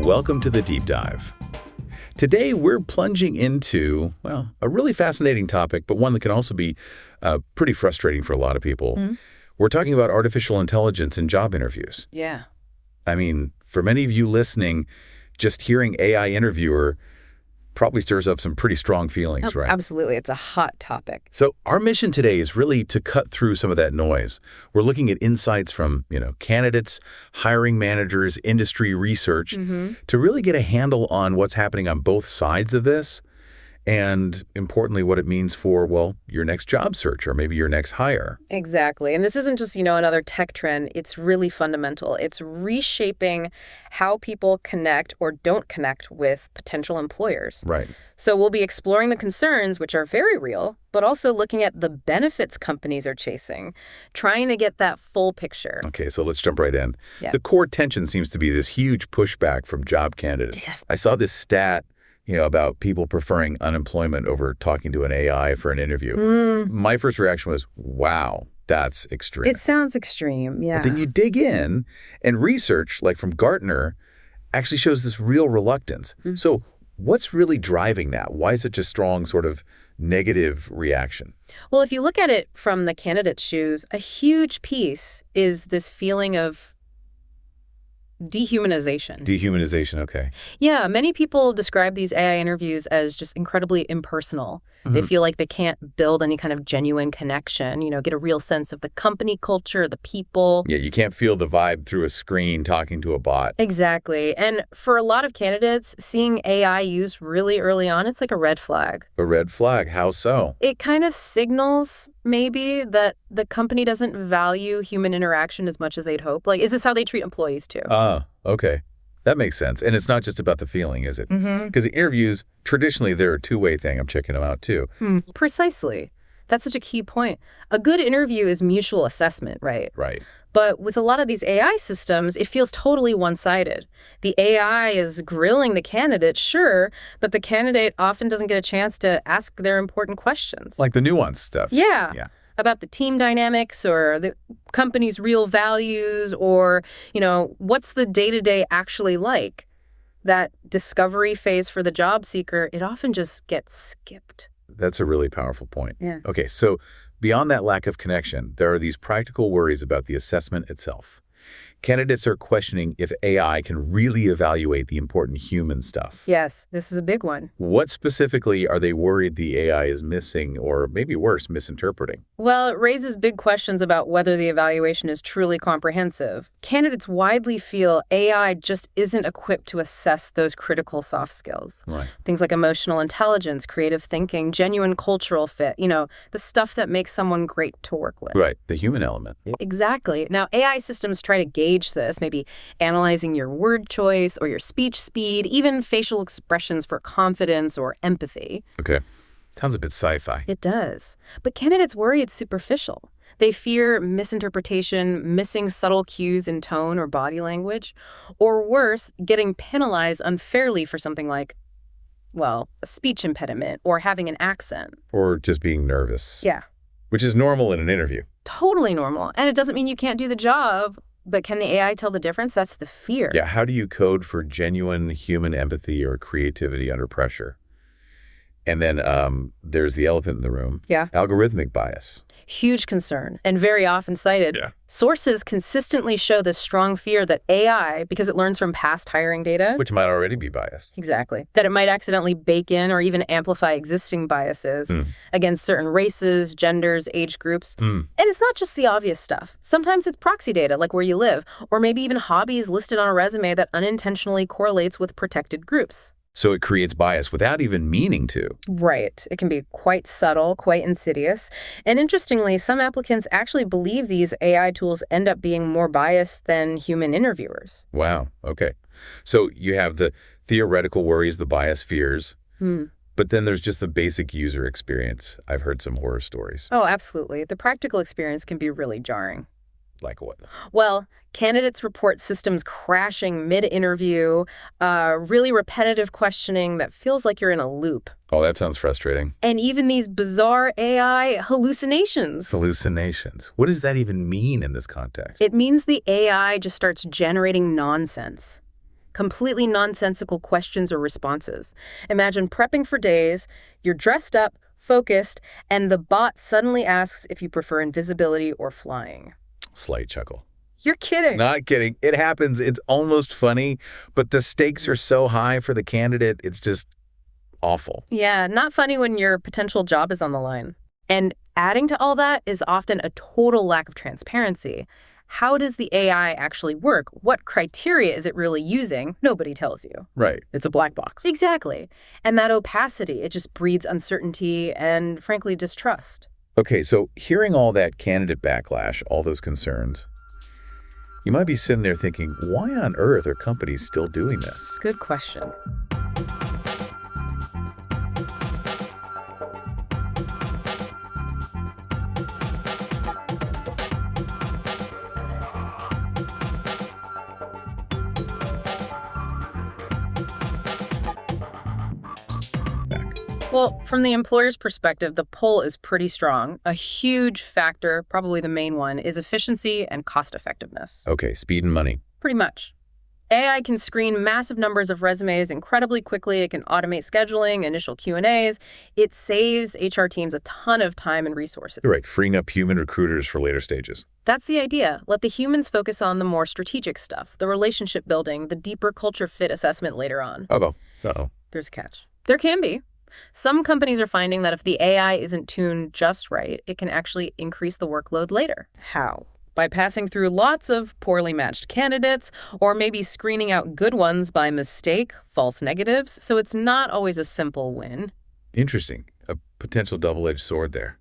Welcome to the Deep Dive. Today, we're plunging into, well, a really fascinating topic, but one that can also be pretty frustrating for a lot of people. We're talking about artificial intelligence in job interviews. Yeah. I mean, for many of you listening, just hearing AI interviewer probably stirs up some pretty strong feelings, right? Absolutely. It's a hot topic. So our mission today is really to cut through some of that noise. We're looking at insights from, candidates, hiring managers, industry research to really get a handle on what's happening on both sides of this and, importantly, what it means for, well, your next job search or maybe your next hire. Exactly. And this isn't just, another tech trend. It's really fundamental. It's reshaping how people connect or don't connect with potential employers. Right. So we'll be exploring the concerns, which are very real, but also looking at the benefits companies are chasing, trying to get that full picture. Okay, so let's jump right in. Yeah. The core tension seems to be this huge pushback from job candidates. Yeah. I saw this stat about people preferring unemployment over talking to an AI for an interview. My first reaction was, wow, that's extreme. It sounds extreme, yeah. But then you dig in, and research, like from Gartner, actually shows this real reluctance. So what's really driving that? Why is it just strong sort of negative reaction? Well, if you look at it from the candidate's shoes, a huge piece is this feeling of dehumanization. Dehumanization, okay. Yeah, many people describe these AI interviews as just incredibly impersonal. They feel like they can't build any kind of genuine connection, get a real sense of the company culture, the people. Yeah, you can't feel the vibe through a screen talking to a bot. Exactly. And for a lot of candidates, seeing AI used really early on, it's like a red flag. A red flag? How so? It kind of signals maybe that the company doesn't value human interaction as much as they'd hope. Like, is this how they treat employees too? Okay. That makes sense. And it's not just about the feeling, is it? Because the interviews, traditionally, they're a two-way thing. I'm checking them out, too. Precisely. That's such a key point. A good interview is mutual assessment, right? Right. But with a lot of these AI systems, it feels totally one-sided. The AI is grilling the candidate, sure, but the candidate often doesn't get a chance to ask their important questions. Like the nuanced stuff. Yeah. Yeah. About the team dynamics or the company's real values or, what's the day-to-day actually like? That discovery phase for the job seeker, it often just gets skipped. That's a really powerful point. Yeah. Okay, so beyond that lack of connection, there are these practical worries about the assessment itself. Candidates are questioning if AI can really evaluate the important human stuff. Yes, this is a big one. What specifically are they worried the AI is missing or maybe worse, misinterpreting? Well, it raises big questions about whether the evaluation is truly comprehensive. Candidates widely feel AI just isn't equipped to assess those critical soft skills. Right. Things like emotional intelligence, creative thinking, genuine cultural fit, the stuff that makes someone great to work with. Right, the human element. Exactly. Now, AI systems try to gauge this, maybe analyzing your word choice or your speech speed, even facial expressions for confidence or empathy. Okay. Sounds a bit sci-fi. It does. But candidates worry it's superficial. They fear misinterpretation, missing subtle cues in tone or body language, or worse, getting penalized unfairly for something like, well, a speech impediment or having an accent. Or just being nervous. Yeah. Which is normal in an interview. Totally normal. And it doesn't mean you can't do the job. But can the AI tell the difference? That's the fear. Yeah, how do you code for genuine human empathy or creativity under pressure? And then there's the elephant in the room. Yeah. Algorithmic bias. Huge concern and very often cited. Yeah. Sources consistently show this strong fear that AI, because it learns from past hiring data. Which might already be biased. Exactly. That it might accidentally bake in or even amplify existing biases against certain races, genders, age groups. And it's not just the obvious stuff. Sometimes it's proxy data, like where you live, or maybe even hobbies listed on a resume that unintentionally correlates with protected groups. So it creates bias without even meaning to. Right. It can be quite subtle, quite insidious. And interestingly, some applicants actually believe these AI tools end up being more biased than human interviewers. Wow. Okay. So you have the theoretical worries, the bias fears, but then there's just the basic user experience. I've heard some horror stories. Oh, absolutely. The practical experience can be really jarring. Like what? Well, candidates report systems crashing mid-interview, really repetitive questioning that feels like you're in a loop. Oh, that sounds frustrating. And even these bizarre AI hallucinations. Hallucinations. What does that even mean in this context? It means the AI just starts generating nonsense. completely nonsensical questions or responses. Imagine prepping for days, you're dressed up, focused, and the bot suddenly asks if you prefer invisibility or flying. Slight chuckle. You're kidding. Not kidding. It happens. It's almost funny, but the stakes are so high for the candidate, it's just awful. Yeah, not funny when your potential job is on the line. And adding to all that is often a total lack of transparency. How does the AI actually work? What criteria is it really using? Nobody tells you. Right. It's a black box. Exactly. And that opacity, it just breeds uncertainty and, frankly, distrust. Okay, so hearing all that candidate backlash, all those concerns, you might be sitting there thinking, why on earth are companies still doing this? Good question. Well, from the employer's perspective, the pull is pretty strong. A huge factor, probably the main one, is efficiency and cost effectiveness. Okay, speed and money. Pretty much. AI can screen massive numbers of resumes incredibly quickly. It can automate scheduling, initial Q&As. It saves HR teams a ton of time and resources. You're right, freeing up human recruiters for later stages. That's the idea. Let the humans focus on the more strategic stuff, the relationship building, the deeper culture fit assessment later on. Uh-oh. There's a catch. There can be. Some companies are finding that if the AI isn't tuned just right, it can actually increase the workload later. How? By passing through lots of poorly matched candidates, or maybe screening out good ones by mistake, false negatives, so it's not always a simple win. Interesting. A potential double-edged sword there.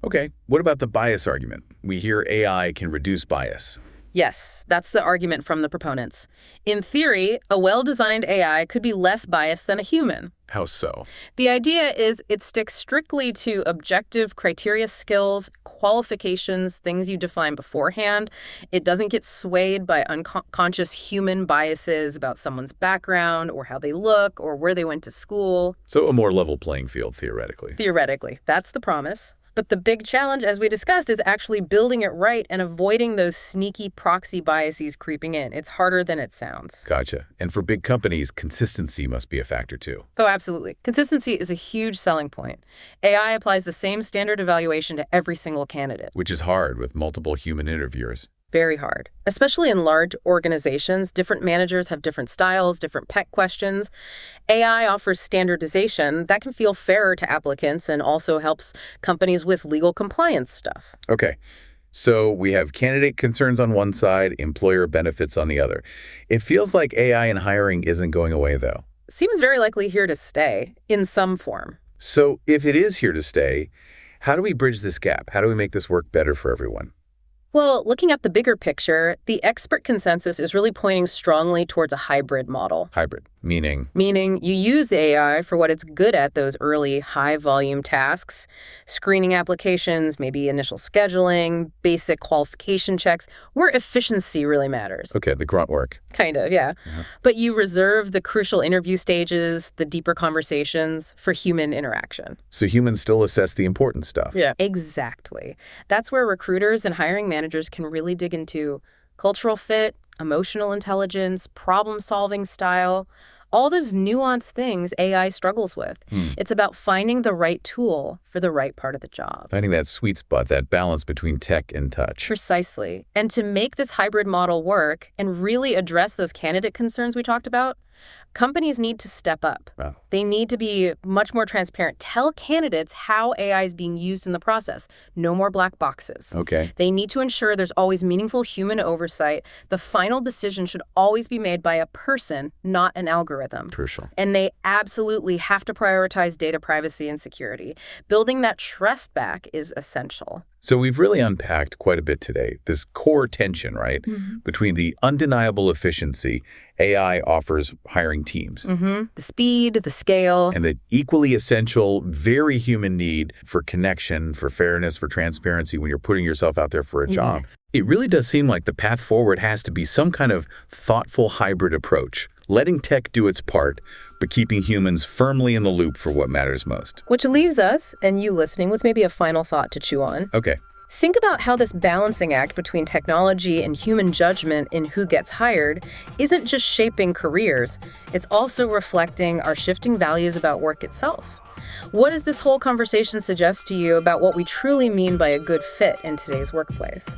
Okay, what about the bias argument? We hear AI can reduce bias. Yes, that's the argument from the proponents. In theory, a well-designed AI could be less biased than a human. How so? The idea is it sticks strictly to objective criteria, skills, qualifications, things you define beforehand. It doesn't get swayed by unconscious human biases about someone's background or how they look or where they went to school. So a more level playing field, theoretically. Theoretically, that's the promise. But the big challenge, as we discussed, is actually building it right and avoiding those sneaky proxy biases creeping in. It's harder than it sounds. Gotcha. And for big companies, consistency must be a factor too. Oh, absolutely. Consistency is a huge selling point. AI applies the same standard evaluation to every single candidate. Which is hard with multiple human interviewers. Very hard. Especially in large organizations, different managers have different styles, different pet questions. AI offers standardization that can feel fairer to applicants and also helps companies with legal compliance stuff. Okay, so we have candidate concerns on one side, employer benefits on the other. It feels like AI in hiring isn't going away, though. Seems very likely here to stay, in some form. So if it is here to stay, how do we bridge this gap? How do we make this work better for everyone? Well, looking at the bigger picture, the expert consensus is really pointing strongly towards a hybrid model. Hybrid, meaning? Meaning you use AI for what it's good at, those early high-volume tasks, screening applications, maybe initial scheduling, basic qualification checks, where efficiency really matters. Okay, the grunt work. Kind of, yeah. But you reserve the crucial interview stages, the deeper conversations, for human interaction. So humans still assess the important stuff. Yeah. Exactly. That's where recruiters and hiring managers can really dig into cultural fit, emotional intelligence, problem-solving style, all those nuanced things AI struggles with. It's about finding the right tool for the right part of the job. Finding that sweet spot, that balance between tech and touch. Precisely. And to make this hybrid model work and really address those candidate concerns we talked about, companies need to step up. Wow. They need to be much more transparent. Tell candidates how AI is being used in the process. No more black boxes. Okay. They need to ensure there's always meaningful human oversight. The final decision should always be made by a person, not an algorithm. Crucial. And they absolutely have to prioritize data privacy and security. Building that trust back is essential. So we've really unpacked quite a bit today, this core tension, right, between the undeniable efficiency AI offers hiring teams. The speed, the scale. And the equally essential, very human need for connection, for fairness, for transparency when you're putting yourself out there for a job. It really does seem like the path forward has to be some kind of thoughtful hybrid approach, letting tech do its part, but keeping humans firmly in the loop for what matters most. Which leaves us, and you listening, with maybe a final thought to chew on. Okay. Think about how this balancing act between technology and human judgment in who gets hired isn't just shaping careers, it's also reflecting our shifting values about work itself. What does this whole conversation suggest to you about what we truly mean by a good fit in today's workplace?